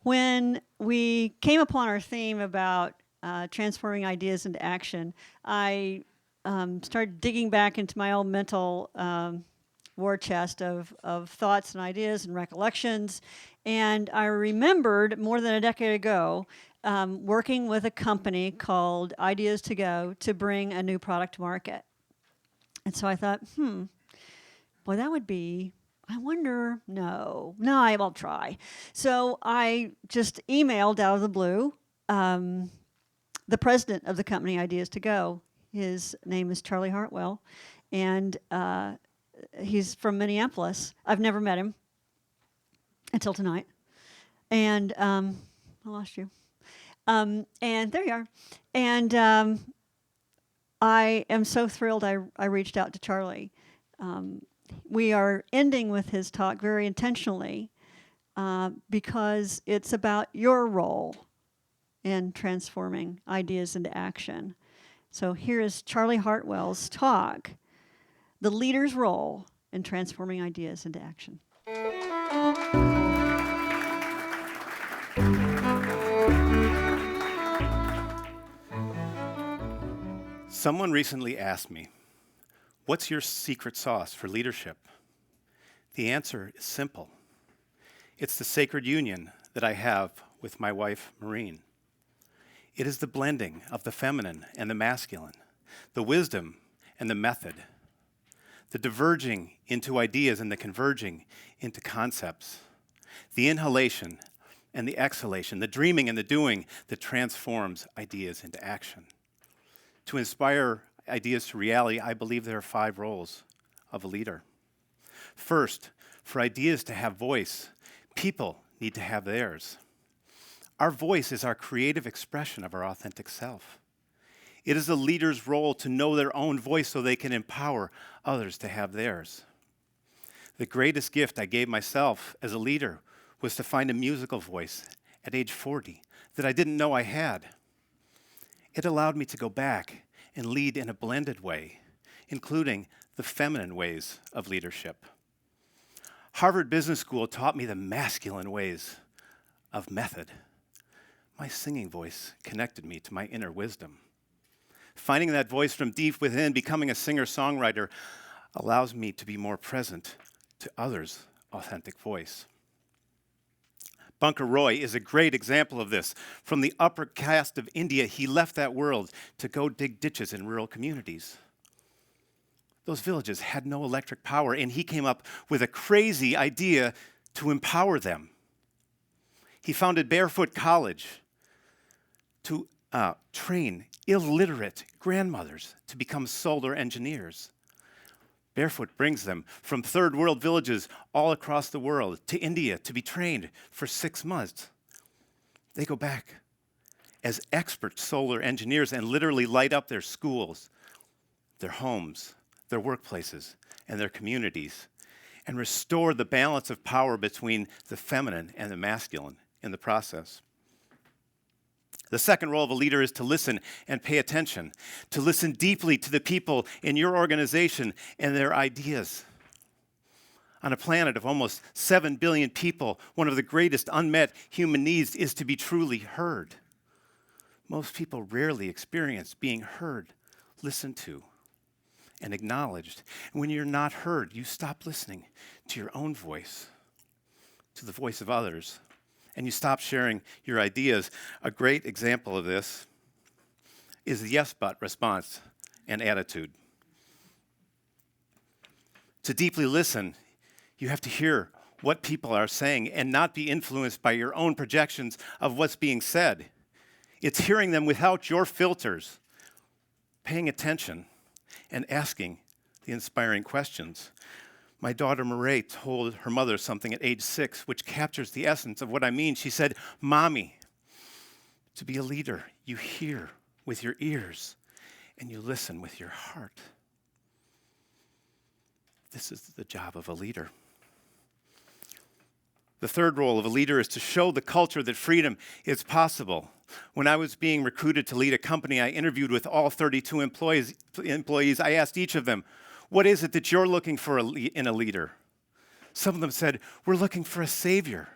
When we came upon our theme about transforming ideas into action, I started digging back into my old mental war chest of thoughts and ideas and recollections. And I remembered more than a decade ago working with a company called Ideas to Go to bring a new product to market. And so I thought, boy, that would be, I wonder, no, I will try. So I just emailed out of the blue the president of the company Ideas to Go. His name is Charlie Hartwell, and he's from Minneapolis. I've never met him until tonight. And I lost you. And there you are. And I am so thrilled I reached out to Charlie. We are ending with his talk very intentionally because it's about your role in transforming ideas into action. So here is Charlie Hartwell's talk, The Leader's Role in Transforming Ideas into Action. Someone recently asked me, what's your secret sauce for leadership? The answer is simple. It's the sacred union that I have with my wife, Maureen. It is the blending of the feminine and the masculine, the wisdom and the method, the diverging into ideas and the converging into concepts, the inhalation and the exhalation, the dreaming and the doing that transforms ideas into action. To inspire ideas to reality, I believe there are 5 roles of a leader. First, for ideas to have voice, people need to have theirs. Our voice is our creative expression of our authentic self. It is a leader's role to know their own voice so they can empower others to have theirs. The greatest gift I gave myself as a leader was to find a musical voice at age 40 that I didn't know I had. It allowed me to go back and lead in a blended way, including the feminine ways of leadership. Harvard Business School taught me the masculine ways of method. My singing voice connected me to my inner wisdom. Finding that voice from deep within, becoming a singer-songwriter, allows me to be more present to others' authentic voice. Bunker Roy is a great example of this. From the upper caste of India, he left that world to go dig ditches in rural communities. Those villages had no electric power, and he came up with a crazy idea to empower them. He founded Barefoot College to train illiterate grandmothers to become solar engineers. Barefoot brings them from third world villages all across the world to India to be trained for 6 months. They go back as expert solar engineers and literally light up their schools, their homes, their workplaces, and their communities, and restore the balance of power between the feminine and the masculine in the process. The second role of a leader is to listen and pay attention, to listen deeply to the people in your organization and their ideas. On a planet of almost 7 billion people, one of the greatest unmet human needs is to be truly heard. Most people rarely experience being heard, listened to, and acknowledged. And when you're not heard, you stop listening to your own voice, to the voice of others, and you stop sharing your ideas. A great example of this is the yes but response and attitude. To deeply listen, you have to hear what people are saying and not be influenced by your own projections of what's being said. It's hearing them without your filters, paying attention, and asking the inspiring questions. My daughter Marae told her mother something at age 6, which captures the essence of what I mean. She said, "Mommy, to be a leader, you hear with your ears and you listen with your heart." This is the job of a leader. The third role of a leader is to show the culture that freedom is possible. When I was being recruited to lead a company, I interviewed with all 32 employees. I asked each of them, what is it that you're looking for in a leader? Some of them said, we're looking for a savior.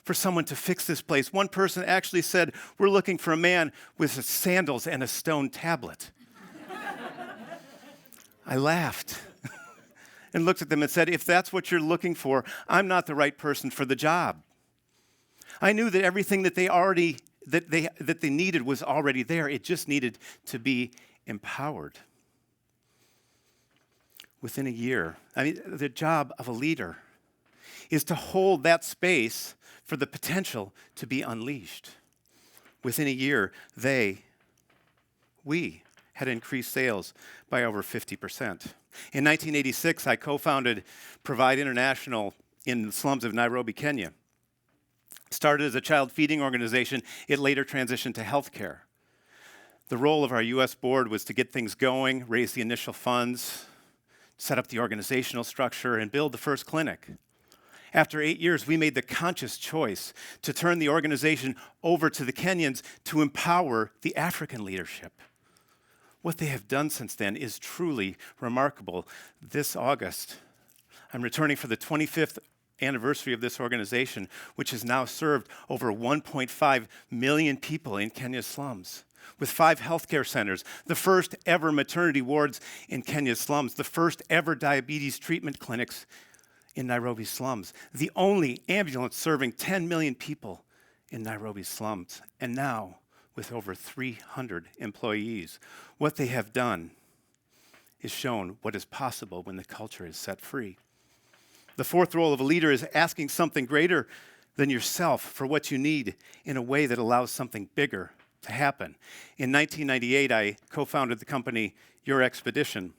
for someone to fix this place. One person actually said, we're looking for a man with sandals and a stone tablet. I laughed and looked at them and said, if that's what you're looking for, I'm not the right person for the job. I knew that everything that they needed was already there. It just needed to be empowered. Within a year, the job of a leader is to hold that space for the potential to be unleashed. Within a year, we had increased sales by over 50%. In 1986, I co-founded Provide International in the slums of Nairobi, Kenya. Started as a child feeding organization, it later transitioned to healthcare. The role of our US board was to get things going, raise the initial funds, set up the organizational structure, and build the first clinic. After 8 years, we made the conscious choice to turn the organization over to the Kenyans to empower the African leadership. What they have done since then is truly remarkable. This August, I'm returning for the 25th anniversary of this organization, which has now served over 1.5 million people in Kenya's slums, with 5 healthcare centers, the first ever maternity wards in Kenya's slums, the first ever diabetes treatment clinics in Nairobi's slums, the only ambulance serving 10 million people in Nairobi's slums, and now with over 300 employees. What they have done is shown what is possible when the culture is set free. The fourth role of a leader is asking something greater than yourself for what you need in a way that allows something bigger to happen. In 1998, I co-founded the company Your Expedition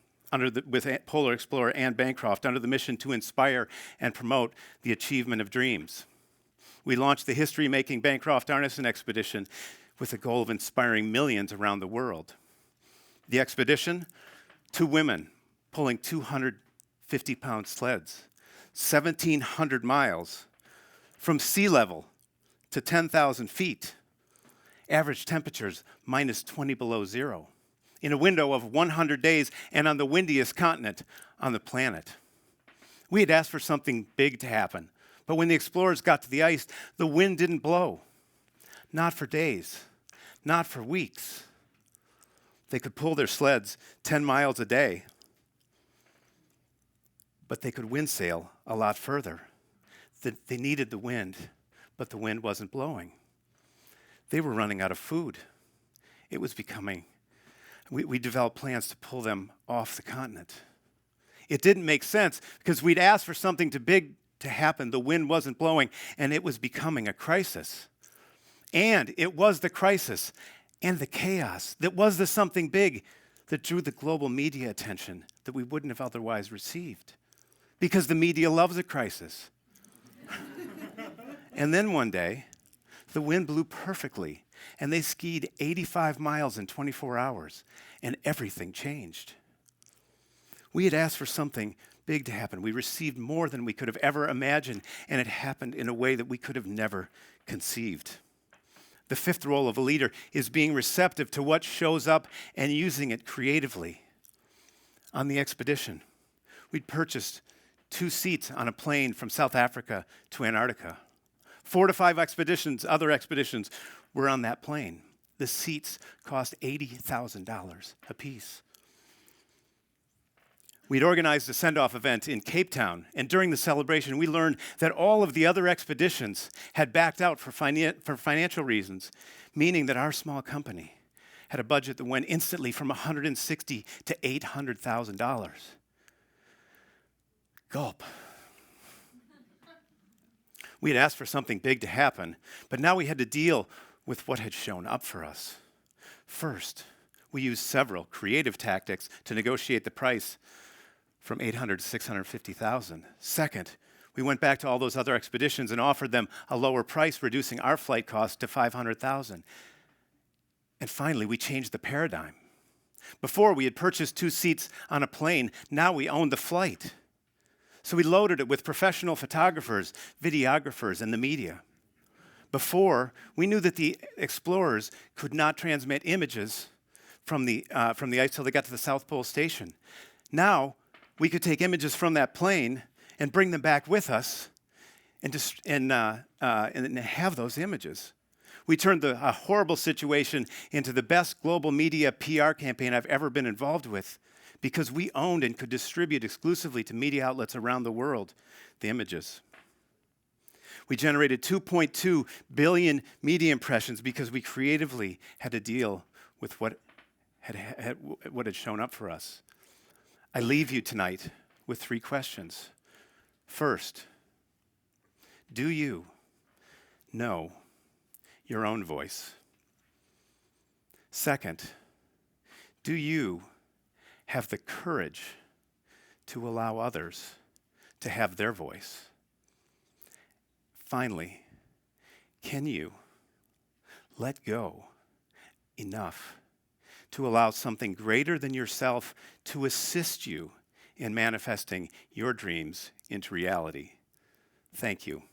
with polar explorer Anne Bancroft under the mission to inspire and promote the achievement of dreams. We launched the history-making Bancroft Arneson Expedition with the goal of inspiring millions around the world. The expedition, 2 women pulling 250-pound sleds, 1,700 miles from sea level to 10,000 feet, average temperatures minus 20 below zero, in a window of 100 days and on the windiest continent on the planet. We had asked for something big to happen, but when the explorers got to the ice, the wind didn't blow. Not for days, not for weeks. They could pull their sleds 10 miles a day, but they could wind sail a lot further. They needed the wind, but the wind wasn't blowing. They were running out of food. It was becoming, we developed plans to pull them off the continent. It didn't make sense because we'd asked for something too big to happen. The wind wasn't blowing, and it was becoming a crisis. And it was the crisis and the chaos that was the something big that drew the global media attention that we wouldn't have otherwise received. Because the media loves a crisis. And then one day, the wind blew perfectly, and they skied 85 miles in 24 hours, and everything changed. We had asked for something big to happen. We received more than we could have ever imagined, and it happened in a way that we could have never conceived. The fifth role of a leader is being receptive to what shows up and using it creatively. On the expedition, we'd purchased 2 seats on a plane from South Africa to Antarctica. 4 to 5 other expeditions were on that plane. The seats cost $80,000 apiece. We'd organized a send-off event in Cape Town, and during the celebration, we learned that all of the other expeditions had backed out for financial reasons, meaning that our small company had a budget that went instantly from $160,000 to $800,000. Gulp. We had asked for something big to happen, but now we had to deal with what had shown up for us. First, we used several creative tactics to negotiate the price from $800,000 to $650,000. Second, we went back to all those other expeditions and offered them a lower price, reducing our flight cost to $500,000. And finally, we changed the paradigm. Before, we had purchased 2 seats on a plane. Now we owned the flight. So we loaded it with professional photographers, videographers, and the media. Before, we knew that the explorers could not transmit images from the ice till they got to the South Pole Station. Now, we could take images from that plane and bring them back with us and have those images. We turned a horrible situation into the best global media PR campaign I've ever been involved with because we owned and could distribute exclusively to media outlets around the world the images. We generated 2.2 billion media impressions because we creatively had to deal with what had shown up for us. I leave you tonight with 3 questions. First, do you know your own voice? Second, do you have the courage to allow others to have their voice? Finally, can you let go enough to allow something greater than yourself to assist you in manifesting your dreams into reality? Thank you.